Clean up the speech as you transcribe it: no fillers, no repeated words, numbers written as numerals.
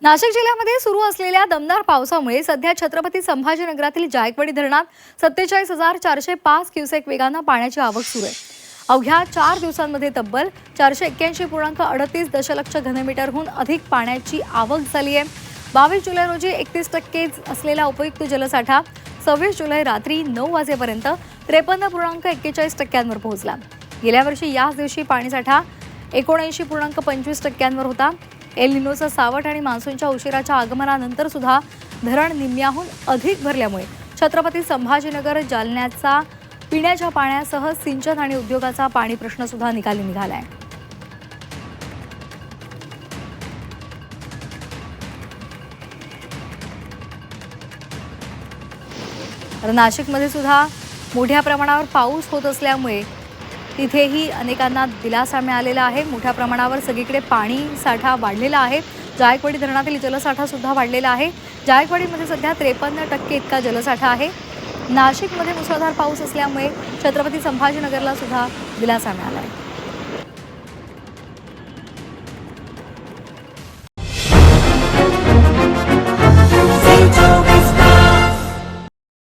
नाशिक जिल्ह्यामध्ये सुरू असलेल्या दमदार पावसामुळे सध्या छत्रपती संभाजीनगरातील जायकवाडी धरणात 47,405 क्युसेक वेगानं पाण्याची आवक सुरू आहे। अवघ्या 4 दिवसांमध्ये तब्बल 481.38 दशलक्ष घनमीटरहून अधिक पाण्याची आवक झाली आहे। 22 जुलै रोजी 31% असलेला उपयुक्त जलसाठा 26 जुलै रात्री 9 वाजेपर्यंत 53.41% पोहोचला। गेल्या वर्षी याच दिवशी पाणीसाठा 79.25% होता। एल निनोचा सावट आणि मान्सूनच्या उशिराच्या आगमनानंतर सुद्धा धरण निम्म्याहून अधिक भरल्यामुळे छत्रपती संभाजीनगर जालन्याचा पिण्याच्या पाण्यासह सिंचन आणि उद्योगाचा पाणी प्रश्न सुद्धा निकाली निघालाय। तर नाशिकमध्ये सुद्धा मोठ्या प्रमाणावर पाऊस होत असल्यामुळे तिथेही अनेकांना दिलासा मिळालेला आहे। मोठ्या प्रमाणावर सगळीकडे पाणी साठा वाढलेला आहे। जायकवाडी धरणातील जलसाठा सुद्धा वाढलेला आहे। जायकवाडीमध्ये सध्या 53% इतका जलसाठा आहे। नाशिकमध्ये मुसळधार पाऊस असल्यामुळे छत्रपती संभाजीनगरला सुद्धा दिलासा मिळाला आहे।